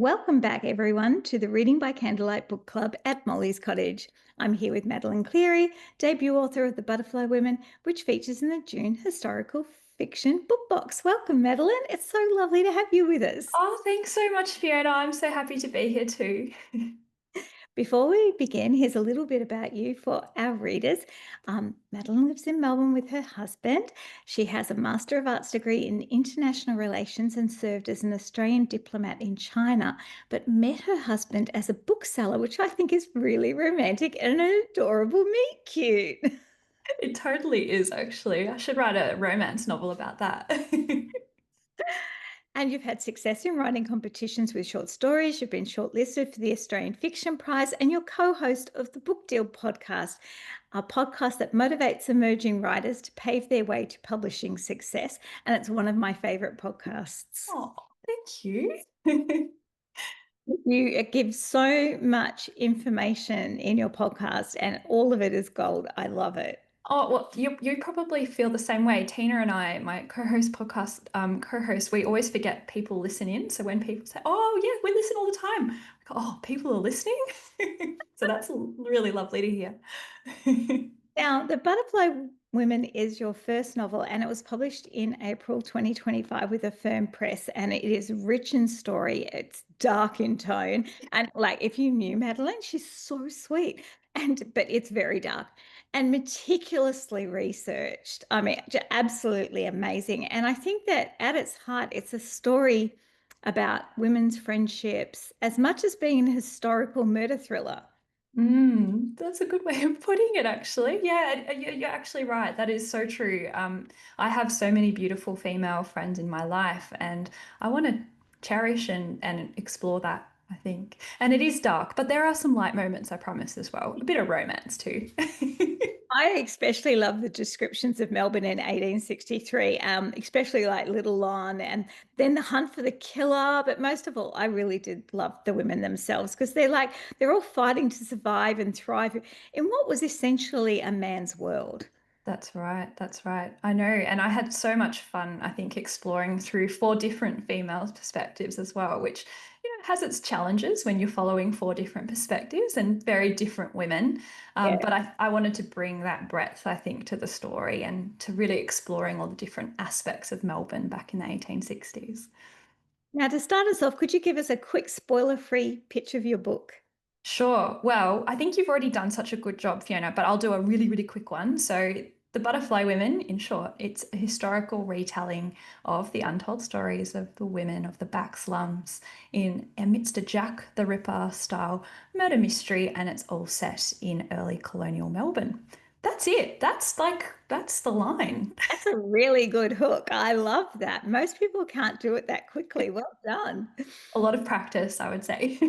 Welcome back, everyone, to the Reading by Candlelight book club at Molly's Cottage. I'm here with Madeleine Cleary, debut author of The Butterfly Women, which features in the June historical fiction book box. Welcome, Madeleine. It's so lovely to have you with us. Oh, thanks so much, Fiona. I'm so happy to be here too. Before we begin, here's a little bit about you for our readers. Madeleine lives in Melbourne with her husband. She has a Master of Arts degree in International Relations and served as an Australian diplomat in China, but met her husband as a bookseller, which I think is really romantic and an adorable meet cute. It totally is, actually. I should write a romance novel about that. And you've had success in writing competitions with short stories. You've been shortlisted for the Australian Fiction Prize, and you're co host of the Book Deal podcast, a podcast that motivates emerging writers to pave their way to publishing success. And it's one of my favorite podcasts. Oh, thank you. You give so much information in your podcast, and all of it is gold. I love it. Oh, well, you probably feel the same way. Tina and I, my co-host podcast, co-host, we always forget people listen in. So when people say, "Oh, yeah, we listen all the time," I go, "Oh, people are listening." So that's really lovely to hear. Now, The Butterfly Women is your first novel, and it was published in April 2025 with Affirm Press, and it is rich in story. It's dark in tone, and like if you knew Madeleine, she's so sweet, but it's very dark and meticulously researched. I mean, absolutely amazing. And I think that at its heart, it's a story about women's friendships as much as being a historical murder thriller. That's a good way of putting it, actually. Yeah, you're actually right. That is so true. I have so many beautiful female friends in my life, and I want to cherish and explore that, I think. And it is dark, but there are some light moments, I promise, as well. A bit of romance too. I especially love the descriptions of Melbourne in 1863, especially like Little Lon and then the hunt for the killer. But most of all, I really did love the women themselves because they're all fighting to survive and thrive in what was essentially a man's world. That's right. That's right. I know. And I had so much fun, I think, exploring through four different female perspectives as well, which, has its challenges when you're following four different perspectives and very different women. Yeah. But I wanted to bring that breadth, I think, to the story and to really exploring all the different aspects of Melbourne back in the 1860s. Now, to start us off, could you give us a quick spoiler-free pitch of your book? Sure. Well, I think you've already done such a good job, Fiona, but I'll do a really, really quick one. So, The Butterfly Women, in short, it's a historical retelling of the untold stories of the women of the back slums in amidst a Jack the Ripper style murder mystery, and it's all set in early colonial Melbourne. That's it. That's the line. That's a really good hook. I love that. Most people can't do it that quickly. Well done. A lot of practice, I would say.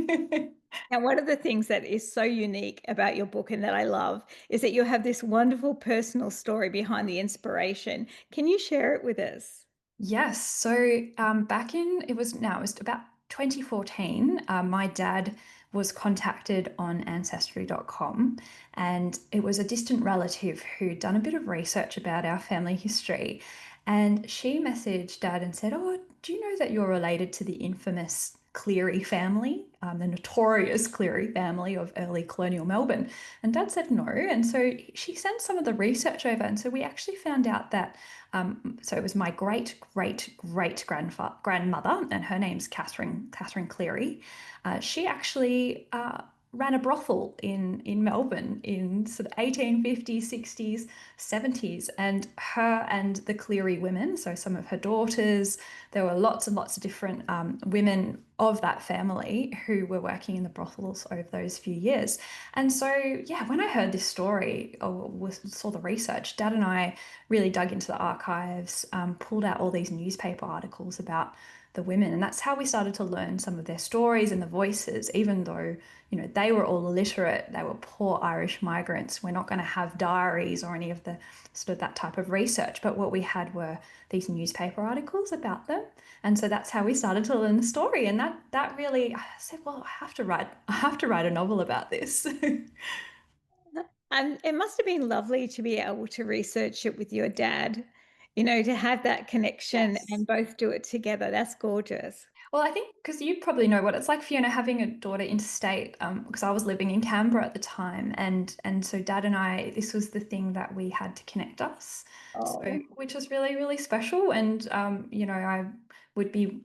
And one of the things that is so unique about your book and that I love is that you have this wonderful personal story behind the inspiration. Can you share it with us? Yes. So back in it was about 2014. My dad was contacted on ancestry.com, and it was a distant relative who'd done a bit of research about our family history. And she messaged dad and said, "Oh, do you know that you're related to the infamous Cleary family, the notorious Cleary family of early colonial Melbourne?" And dad said no. And so she sent some of the research over. And so we actually found out that so it was my great grandmother, and her name's Catherine Cleary. She actually ran a brothel in Melbourne in sort of 1850s, 60s, 70s, and her and the Cleary women, so some of her daughters, there were lots and lots of different women of that family who were working in the brothels over those few years. And so, yeah, when I heard this story or saw the research, Dad and I really dug into the archives, pulled out all these newspaper articles about the women, and that's how we started to learn some of their stories and the voices. Even though, they were all illiterate, they were poor Irish migrants. We're not going to have diaries or any of the sort of that type of research, but what we had were these newspaper articles about them. And so that's how we started to learn the story. And that really, I said, well, I have to write a novel about this. And it must have been lovely to be able to research it with your dad, to have that connection Yes. and both do it together. That's gorgeous. Well, I think because you probably know what it's like, Fiona, having a daughter interstate, because I was living in Canberra at the time, and so Dad and I, this was the thing that we had to connect us, so Oh, which was really, really special. And would be,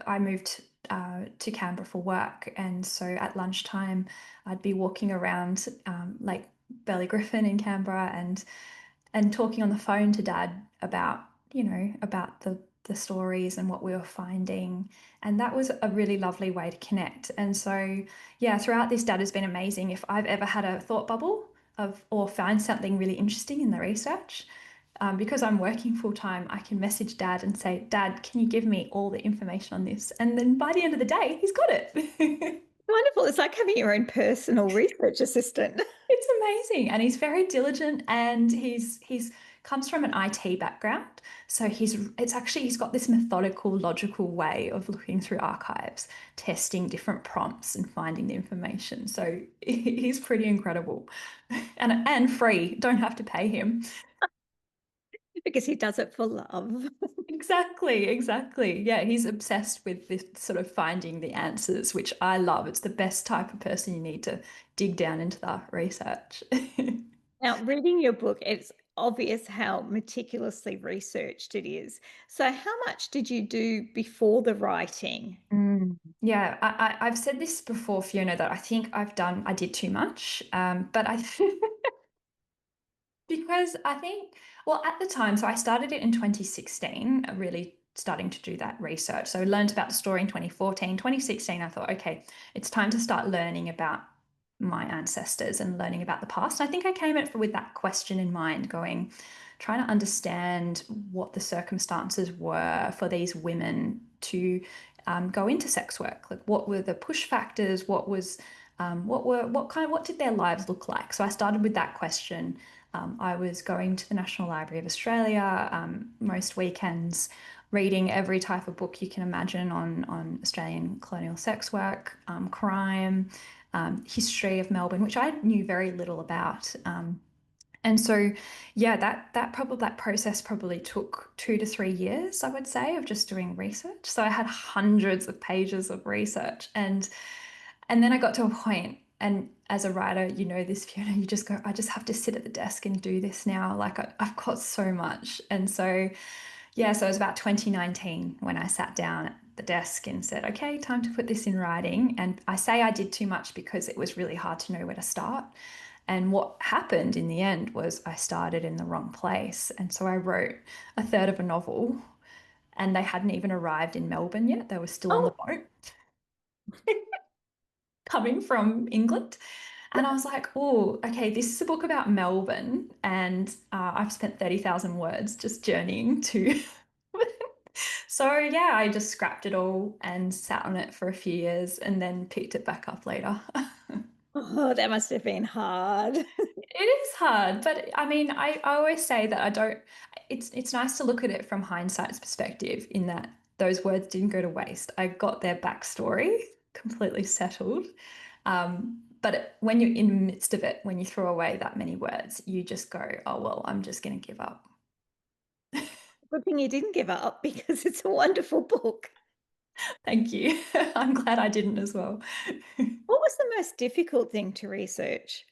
I moved to Canberra for work, and so at lunchtime, I'd be walking around like Burley Griffin in Canberra, and talking on the phone to Dad about, about the stories and what we were finding. And that was a really lovely way to connect. And so, yeah, throughout this, Dad has been amazing. If I've ever had a thought bubble of or found something really interesting in the research, because I'm working full time, I can message Dad and say, Dad, can you give me all the information on this? And then by the end of the day, he's got it. wonderful. It's like having your own personal research assistant. It's amazing. And he's very diligent, and he's comes from an IT background. So he's got this methodical, logical way of looking through archives, testing different prompts and finding the information. So he's pretty incredible. And free. Don't have to pay him. Because he does it for love. Exactly, exactly. Yeah, he's obsessed with this sort of finding the answers, which I love. It's the best type of person you need to dig down into the research. Now, reading your book, it's obvious how meticulously researched it is. So, how much did you do before the writing? Yeah, I've said this before, Fiona, that I think I did too much. But I, because I think, well, at the time, so I started it in 2016, really starting to do that research. So I learned about the story in 2014. 2016, I thought, okay, it's time to start learning about my ancestors and learning about the past. I think I came at it with that question in mind, going, trying to understand what the circumstances were for these women to go into sex work. Like, what were the push factors? What did their lives look like? So I started with that question. I was going to the National Library of Australia most weekends, reading every type of book you can imagine on Australian colonial sex work, crime, history of Melbourne, which I knew very little about. And so, yeah, that process probably took 2 to 3 years, I would say, of just doing research. So I had hundreds of pages of research, and then I got to a point, and as a writer, you know this, Fiona, you just go, I just have to sit at the desk and do this now. Like I've got so much. And so, yeah, so it was about 2019 when I sat down at the desk and said, okay, time to put this in writing. And I say I did too much because it was really hard to know where to start. And what happened in the end was I started in the wrong place. And so I wrote a third of a novel, and they hadn't even arrived in Melbourne yet. They were still on the Oh, boat coming from England. And I was like, oh, okay, this is a book about Melbourne. And I've spent 30,000 words just journeying to. So, yeah, I just scrapped it all and sat on it for a few years and then picked it back up later. oh, that must have been hard. It is hard, but I mean, I always say that I don't, it's nice to look at it from hindsight's perspective, in that those words didn't go to waste. I got their backstory completely settled. But when you're in the midst of it, when you throw away that many words, you just go, oh, well, I'm just going to give up. Good thing you didn't give up because it's a wonderful book. Thank you. I'm glad I didn't as well. What was the most difficult thing to research?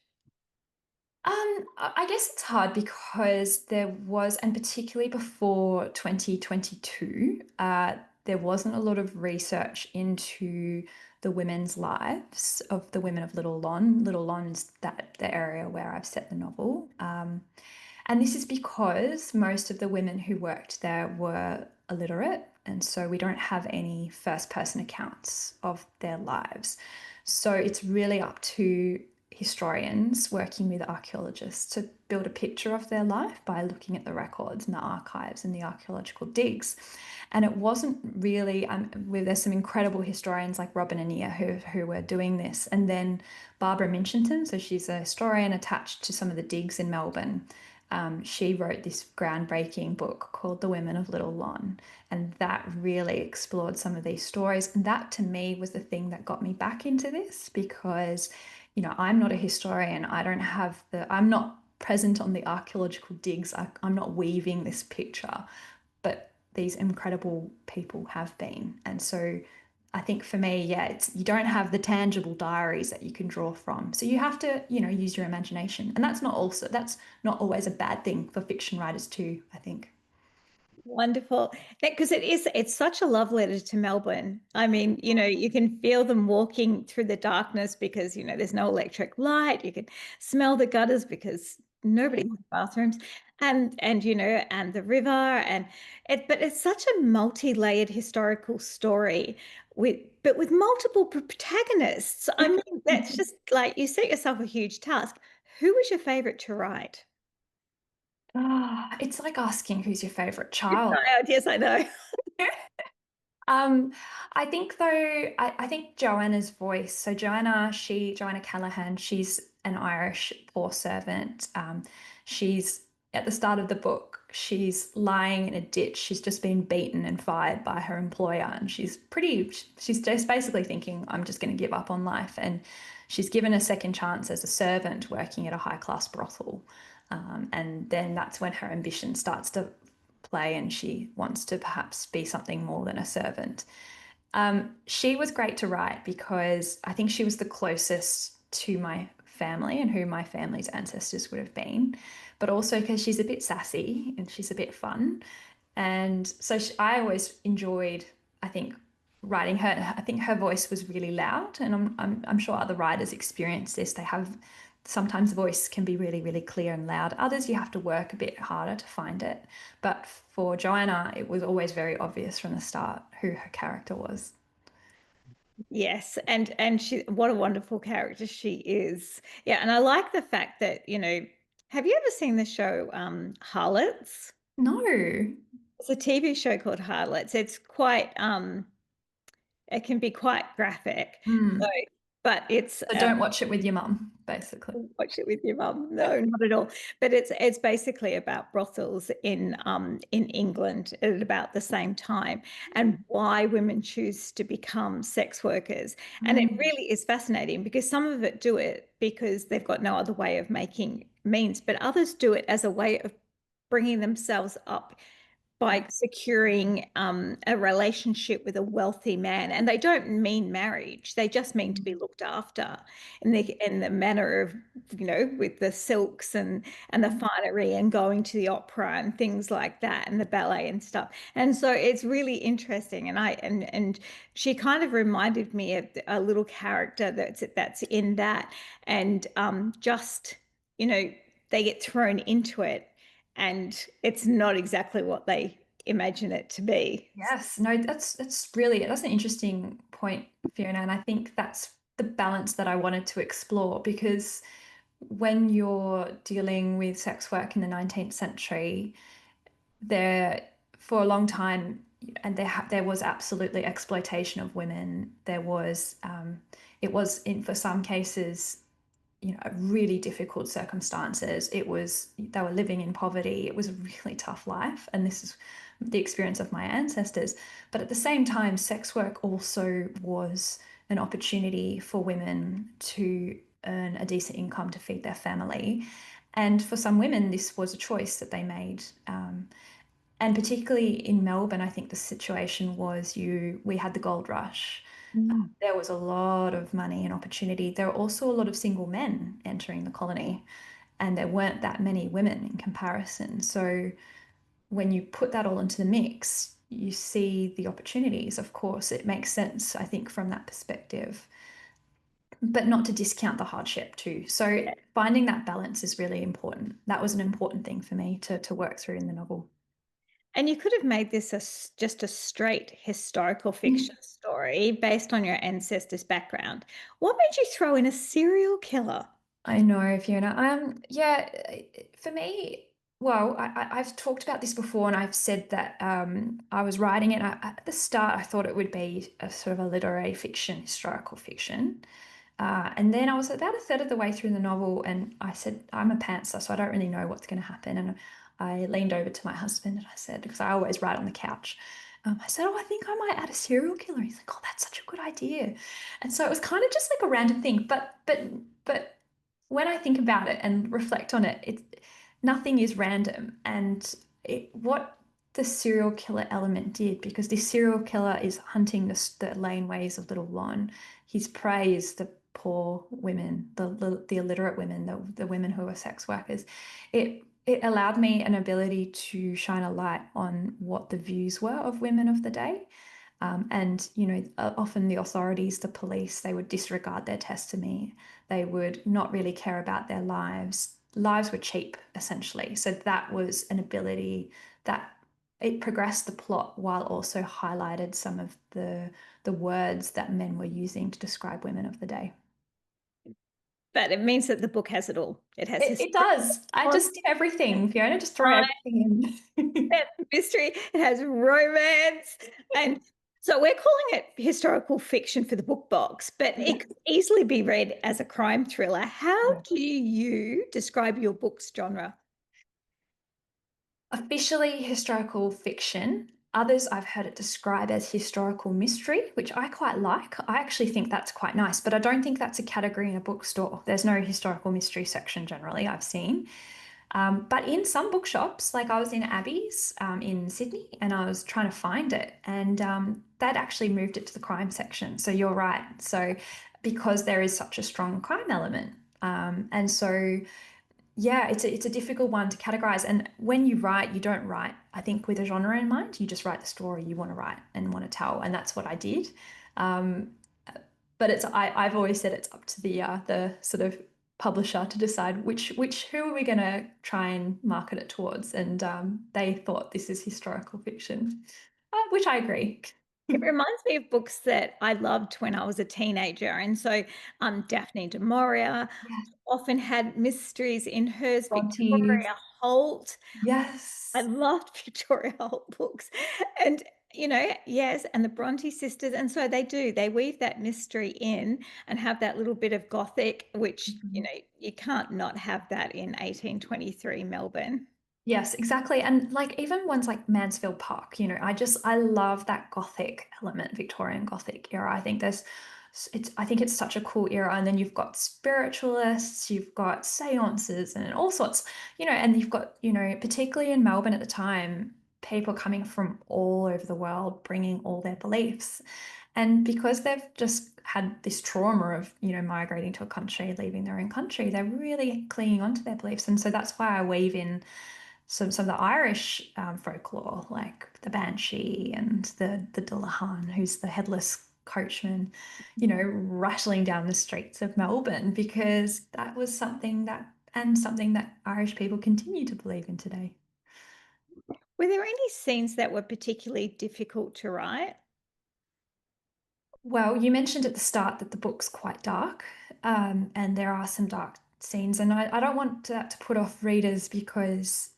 I guess it's hard because there was, and particularly before 2022, there wasn't a lot of research into the women's lives of the women of Little Lon. Little Lon's that the area where I've set the novel. And this is because most of the women who worked there were illiterate, and so we don't have any first person accounts of their lives. So it's really up to historians working with archaeologists to build a picture of their life by looking at the records and the archives and the archaeological digs. And it wasn't really, there's some incredible historians like Robin Anea who were doing this. And then Barbara Minchinton, so she's a historian attached to some of the digs in Melbourne. She wrote this groundbreaking book called The Women of Little Lon, and that really explored some of these stories. And that to me was the thing that got me back into this, because, I'm not a historian. I'm not present on the archaeological digs. I'm not weaving this picture. But these incredible people have been. And so I think for me, yeah, it's you don't have the tangible diaries that you can draw from. So you have to, use your imagination. And that's not always a bad thing for fiction writers too, I think. Wonderful. Because it's such a love letter to Melbourne. I mean, you can feel them walking through the darkness because, there's no electric light. You can smell the gutters because nobody has bathrooms. And the river but it's such a multi-layered historical story with multiple protagonists. I mean, that's just like you set yourself a huge task. Who was your favorite to write? It's like asking who's your favorite Your child. child, yes, I know. Um, I think though, I think Joanna's voice. So Joanna Callahan, she's an Irish poor servant. She's at the start of the book, she's lying in a ditch. She's just been beaten and fired by her employer, and she's just basically thinking, I'm just going to give up on life. And she's given a second chance as a servant working at a high class brothel. And then that's when her ambition starts to play and she wants to perhaps be something more than a servant. She was great to write because I think she was the closest to my family and who my family's ancestors would have been, but also because she's a bit sassy and she's a bit fun. And so I always enjoyed, I think, writing her. I think her voice was really loud, and I'm sure other writers experience this. They have sometimes voice can be really, really clear and loud. Others you have to work a bit harder to find it. But for Joanna, it was always very obvious from the start who her character was. Yes, and she what a wonderful character she is. Yeah, and I like the fact that, have you ever seen the show Harlots? No. It's a TV show called Harlots. It's quite it can be quite graphic. So, Hmm. but it's So don't watch it with your mum, basically. watch it with your mum. No, not at all. But it's basically about brothels in England at about the same time and why women choose to become sex workers. And it Mm. really is fascinating because some of it do it because they've got no other way of making means, but others do it as a way of bringing themselves up by securing a relationship with a wealthy man. And they don't mean marriage. They just mean to be looked after in the manner of, with the silks and the finery and going to the opera and things like that and the ballet and stuff. And so it's really interesting. And she kind of reminded me of a little character that's in that. And just, you know, they get thrown into it and it's not exactly what they imagine it to be. Yes, no, that's an interesting point, Fiona, and I think that's the balance that I wanted to explore because when you're dealing with sex work in the 19th century, there for a long time, and there was absolutely exploitation of women. It was in for some cases really difficult circumstances. They were living in poverty. It was a really tough life. And this is the experience of my ancestors. But at the same time, sex work also was an opportunity for women to earn a decent income to feed their family. And for some women, this was a choice that they made. And particularly in Melbourne, I think the situation was we had the gold rush. Mm. There was a lot of money and opportunity. There were also a lot of single men entering the colony, and there weren't that many women in comparison. So when you put that all into the mix, you see the opportunities. Of course, it makes sense, I think, from that perspective, but not to discount the hardship too. So finding that balance is really important. That was an important thing for me to work through in the novel. And you could have made this just a straight historical fiction story based on your ancestors' background. What made you throw in a serial killer? I know, Fiona. Yeah, for me, well, I've talked about this before, and I've said that I was writing it. At the start, I thought it would be a sort of a literary fiction, historical fiction, and then I was about a third of the way through the novel, and I said, I'm a pantser, so I don't really know what's going to happen. And I leaned over to my husband and I said, because I always write on the couch, I said, oh, I think I might add a serial killer. He's like, oh, that's such a good idea. And so it was kind of just like a random thing, but when I think about it and reflect on it, nothing is random. And what the serial killer element did, because the serial killer is hunting the laneways of Little Lon. His prey is the poor women, the illiterate women, the women who are sex workers. It allowed me an ability to shine a light on what the views were of women of the day. And, often the authorities, the police, they would disregard their testimony. They would not really care about their lives. Lives were cheap, essentially. So that was an ability that it progressed the plot while also highlighted some of the words that men were using to describe women of the day. But it means that the book has it all. It has It historical, does. I just did everything, Fiona, just throw crime, everything in. mystery, it has romance. And so we're calling it historical fiction for the book box, but it could easily be read as a crime thriller. How Yeah. do you describe your book's genre? Officially historical fiction. Others I've heard it described as historical mystery, which I quite like. I actually think that's quite nice, but I don't think that's a category in a bookstore. There's no historical mystery section generally, I've seen. But in some bookshops, like I was in Abbey's in Sydney and I was trying to find it, and that actually moved it to the crime section. So you're right. So because there is such a strong crime element. And so yeah, it's a difficult one to categorize. And when you write, you don't write, I think, with a genre in mind. You just write the story you want to write and want to tell, and that's what I did. Um, but I've always said it's up to the sort of publisher to decide which who are we going to try and market it towards. And they thought this is historical fiction, which I agree. It reminds me of books that I loved when I was a teenager. And so Daphne du Maurier Yeah, often had mysteries in hers, Bronte. Victoria Holt. I Yes. loved Victoria Holt books. And, yes, and the Bronte sisters. And so they do, they weave that mystery in and have that little bit of gothic, which, Mhm. you can't not have that in 1823 Melbourne. Yes, exactly. And like even ones like Mansfield Park, I love that Gothic element, Victorian Gothic era. I think it's such a cool era. And then you've got spiritualists, you've got seances and all sorts, and you've got, particularly in Melbourne at the time, people coming from all over the world bringing all their beliefs. And because they've just had this trauma of, migrating to a country, leaving their own country, they're really clinging onto their beliefs. And so that's why I weave in some of the Irish folklore, like the Banshee and the Dullahan, who's the headless coachman, rattling down the streets of Melbourne, because that was something that Irish people continue to believe in today. Were there any scenes that were particularly difficult to write? Well, you mentioned at the start that the book's quite dark, and there are some dark scenes, and I don't want that to put off readers because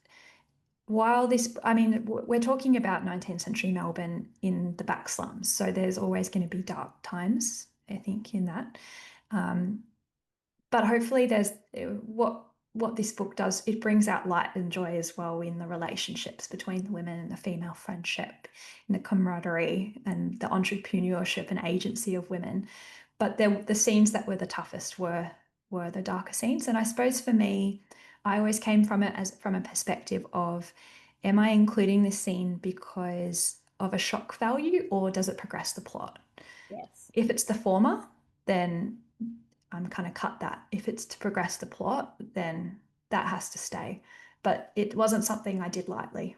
while this, I mean, we're talking about 19th century Melbourne in the back slums, so there's always going to be dark times, I think, in that. Um, but hopefully there's what this book does, it brings out light and joy as well in the relationships between the women and the female friendship, in the camaraderie and the entrepreneurship and agency of women. But the scenes that were the toughest were the darker scenes. And I suppose for me, I always came from it as from a perspective of, am I including this scene because of a shock value, or does it progress the plot? Yes. If it's the former, then I'm kind of cut that. If it's to progress the plot, then that has to stay. But it wasn't something I did lightly.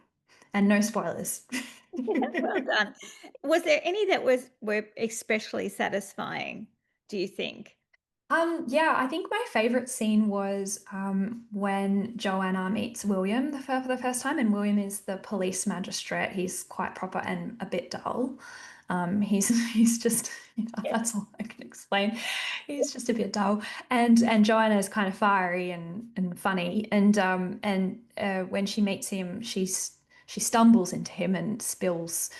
And no spoilers. Well done. Was there any that were especially satisfying, do you think? Yeah, I think my favorite scene was when Joanna meets William for the first time, and William is the police magistrate. He's quite proper and a bit dull. He's he's just Yes. that's all I can explain. He's just a bit dull, and Joanna is kind of fiery and funny. And when she meets him, she stumbles into him and spills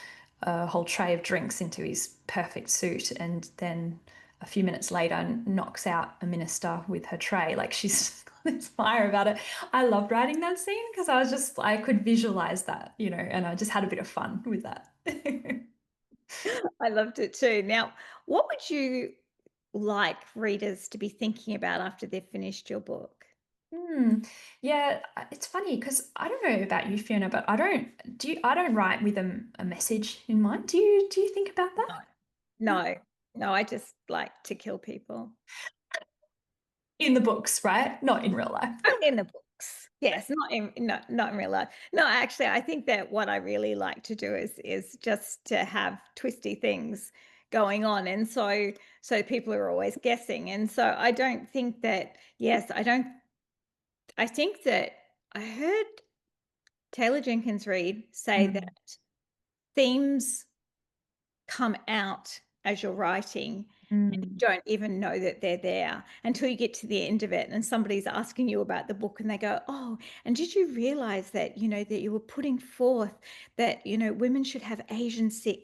a whole tray of drinks into his perfect suit, and then a few minutes later knocks out a minister with her tray. Like she's got this fire about it. I loved writing that scene because I could visualize that, and I just had a bit of fun with that. I loved it too. Now, what would you like readers to be thinking about after they've finished your book? Yeah, it's funny because I don't know about you, Fiona, but I don't write with a message in mind. Do you think about No, that? No. no, no, I just like to kill people. In the books, right? Not in real life. In the books. Yes, not in real life. No, actually, I think that what I really like to do is just to have twisty things going on, and so people are always guessing, and so I don't think that yes, I think that I heard Taylor Jenkins Reid say Mm, that themes come out as you're writing. mm. Don't even know that they're there until you get to the end of it and somebody's asking you about the book and they go, oh, and did you realize that that you were putting forth that women should have agency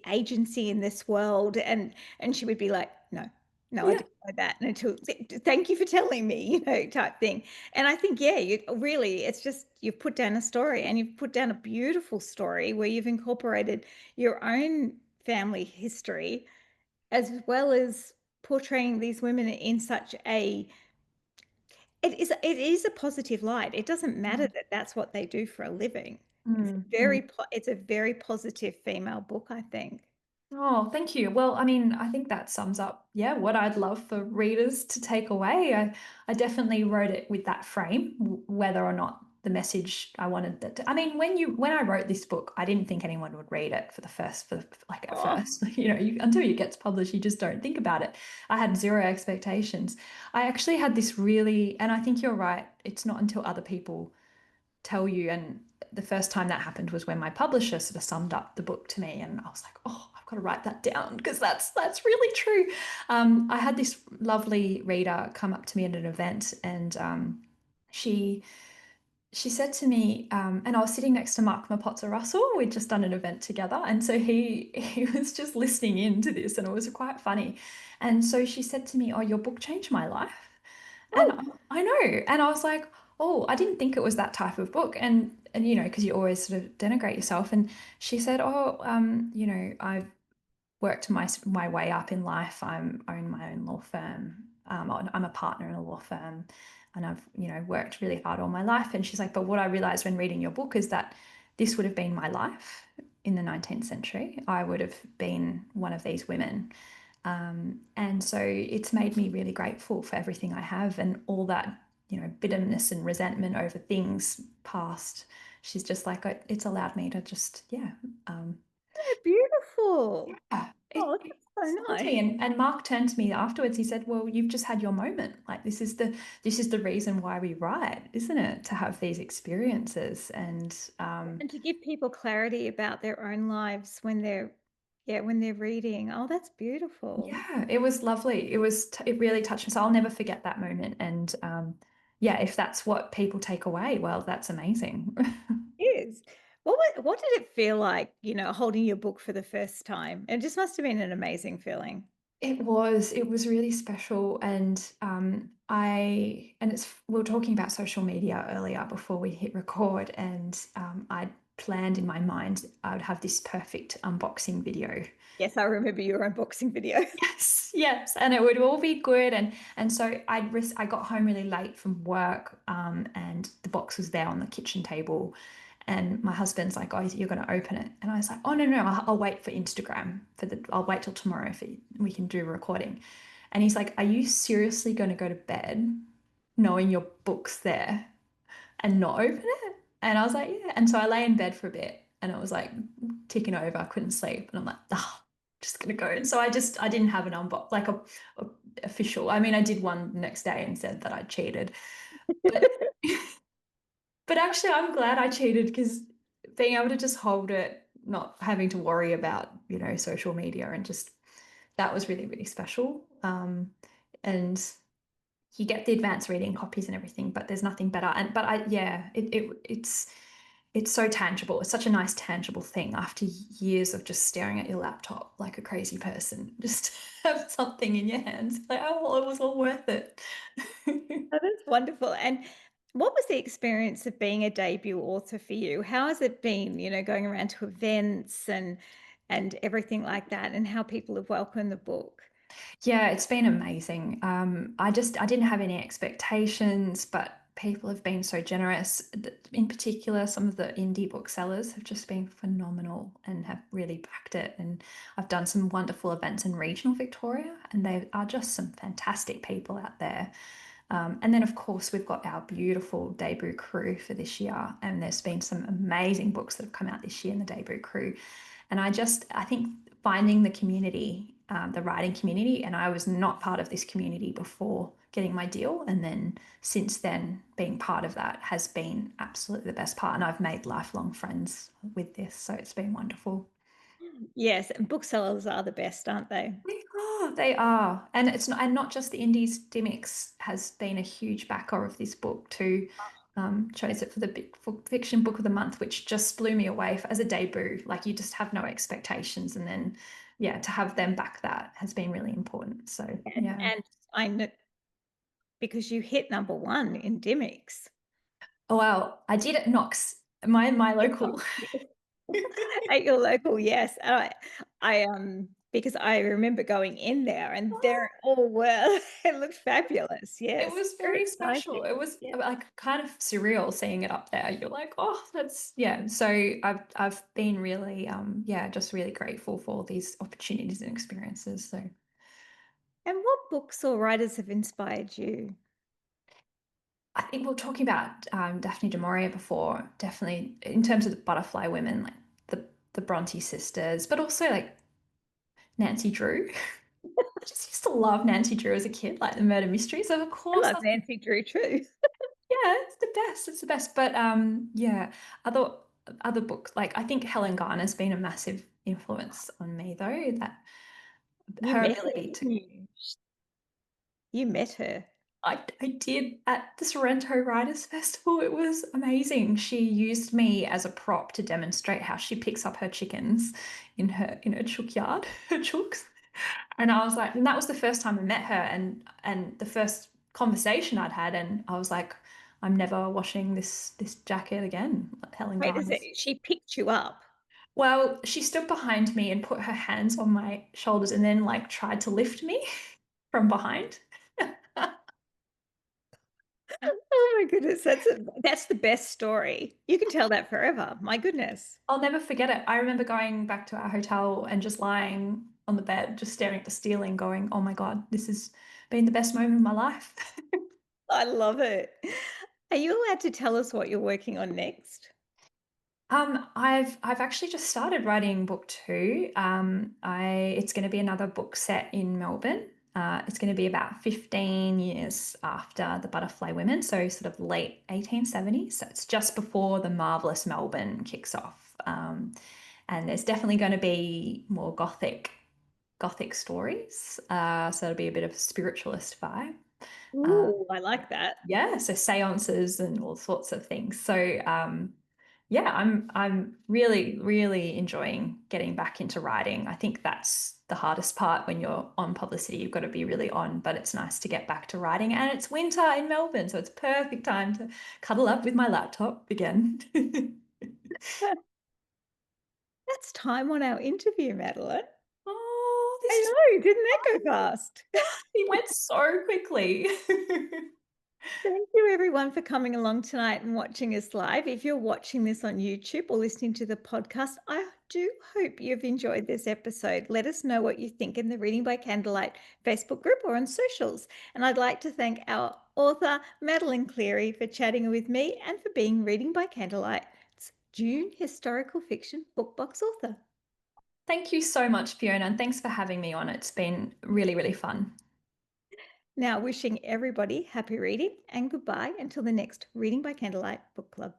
in this world, and she would be like, no, no, I Yeah. didn't know that, and until thank you for telling me, type thing. And I think, yeah, you really, it's just you've put down a story, and you've put down a beautiful story where you've incorporated your own family history as well as portraying these women in such a it is a positive light. It doesn't matter Mm, that that's what they do for a living. mm, mm. It's a very positive female book, I think. Oh, thank you. Well, I mean, I think that sums up, yeah, what I'd love for readers to take away. I definitely wrote it with that frame, whether or not the message I wanted that I mean, when I wrote this book, I didn't think anyone would read it for like at Oh, first, until it gets published, you just don't think about it. I had zero expectations. I actually had this really, and I think you're right, it's not until other people tell you. And the first time that happened was when my publisher sort of summed up the book to me, and I was like, oh, I've got to write that down because that's really true. I had this lovely reader come up to me at an event, and she she said to me, and I was sitting next to Mark Mapotza Russell. We'd just done an event together, and so he was just listening in to this, and it was quite funny. And so she said to me, "Oh, your book changed my life." And oh, I know. And I was like, oh, I didn't think it was that type of book. And because you always sort of denigrate yourself. And she said, oh, I've worked my way up in life. I'm own my own law firm. I'm a partner in a law firm, and I've worked really hard all my life. And she's like, but what I realized when reading your book is that this would have been my life in the 19th century. I would have been one of these women. And so it's made me really grateful for everything I have and all that, bitterness and resentment over things past. She's just like, it's allowed me to just, yeah. beautiful. Yeah, Oh, it's that's so lovely. nice. And Mark turned to me afterwards. He said, well, you've just had your moment. Like this is the reason why we write, isn't it? To have these experiences. And And to give people clarity about their own lives when they're reading. Oh, that's beautiful. yeah, it was lovely. It really touched me. So I'll never forget that moment. And yeah, if that's what people take away, well, that's amazing. Is. What did it feel like, holding your book for the first time? It just must have been an amazing feeling. It was really special. And we were talking about social media earlier before we hit record, and I planned in my mind I would have this perfect unboxing video. Yes, I remember your unboxing video. Yes, yes, and it would all be good. And so I got home really late from work, and the box was there on the kitchen table, and my husband's like, "Oh, you're going to open it?" And I was like, "Oh no, no, I'll wait for Instagram I'll wait till tomorrow for we can do a recording." And he's like, "Are you seriously going to go to bed knowing your book's there and not open it?" And I was like, "Yeah." And so I lay in bed for a bit, and it was like ticking over. I couldn't sleep, and I'm like, "Oh, just gonna go." And so I didn't have an unbox like a official. I mean, I did one the next day and said that I cheated, but but actually, I'm glad I cheated because being able to just hold it, not having to worry about social media, and just that was really really special. And you get the advanced reading copies and everything, but there's nothing better. And but I yeah, it's so tangible. It's such a nice tangible thing after years of just staring at your laptop like a crazy person. Just have something in your hands. Like, oh, well, it was all worth it. Oh, that's wonderful. And what was the experience of being a debut author for you? How has it been, going around to events and everything like that, and how people have welcomed the book? Yeah, it's been amazing. I didn't have any expectations, but people have been so generous. In particular, some of the indie booksellers have just been phenomenal and have really backed it. And I've done some wonderful events in regional Victoria, and they are just some fantastic people out there. And then, of course, we've got our beautiful debut crew for this year, and there's been some amazing books that have come out this year in the debut crew. And I think finding the community, the writing community, and I was not part of this community before getting my deal. And then since then, being part of that has been absolutely the best part. And I've made lifelong friends with this. So it's been wonderful. Yes, and booksellers are the best, aren't they? They are, they are. And it's not, and not just the indies. Dymocks has been a huge backer of this book too. Chose it for the big for fiction book of the month, which just blew me away as a debut. Like you just have no expectations, and then yeah, to have them back that has been really important. So yeah. And I know because you hit number 1 in Dymocks. Oh wow, I did at Knox, my In local. Knox, yes. At your local, yes. Because I remember going in there and there it all were it looked fabulous, It yes. was Very very special. exciting. It was Yeah. like kind of surreal seeing it up there. You're like, oh, that's yeah. So I've been really yeah, just really grateful for all these opportunities and experiences. So And what books or writers have inspired you? I think we were talking about Daphne du Maurier before, definitely in terms of the butterfly women, like the Bronte sisters, but also like Nancy Drew. I just used to love Nancy Drew as a kid, like the murder mysteries. So of I course love I Nancy Drew too. yeah, it's the best. It's the best. But yeah, other other books like I think Helen Garner's been a massive influence on me though. That You her met her, ability to didn't you? You met her. I did at the Sorrento Writers Festival. It was amazing. She used me as a prop to demonstrate how she picks up her chickens in her chook yard, her chooks. And I was like, and that was the first time I met her and the first conversation I'd had, and I was like, I'm never washing this jacket again, Helen Wait a Garner's. second, she picked you up. Well, she stood behind me and put her hands on my shoulders and then like tried to lift me from behind. Oh my goodness, that's the best story. You can tell that forever. My goodness. I'll never forget it. I remember going back to our hotel and just lying on the bed, just staring at the ceiling, going, "Oh my God, this has been the best moment of my life." I love it. Are you allowed to tell us what you're working on next? I've actually just started writing book two. It's going to be another book set in Melbourne. It's going to be about 15 years after the Butterfly Women, so sort of late 1870s. So it's just before the marvelous Melbourne kicks off. And there's definitely going to be more gothic stories. So it'll be a bit of a spiritualist vibe. Uh, Ooh, I like that. yeah, so seances and all sorts of things. So yeah, I'm really enjoying getting back into writing. I think that's the hardest part when you're on publicity. You've got to be really on, but it's nice to get back to writing. And it's winter in Melbourne, so it's perfect time to cuddle up with my laptop again. That's time on our interview, Madeline. Oh, this I is know, didn't that go fast? it went so quickly. Thank you everyone for coming along tonight and watching us live. If you're watching this on YouTube or listening to the podcast, I do hope you've enjoyed this episode. Let us know what you think in the Reading by Candlelight Facebook group or on socials. And I'd like to thank our author, Madeleine Cleary, for chatting with me and for being Reading by Candlelight's June Historical Fiction Book Box author. Thank you so much, Fiona, and thanks for having me on. It's been really fun. Now, wishing everybody happy reading and goodbye until the next Reading by Candlelight Book Club.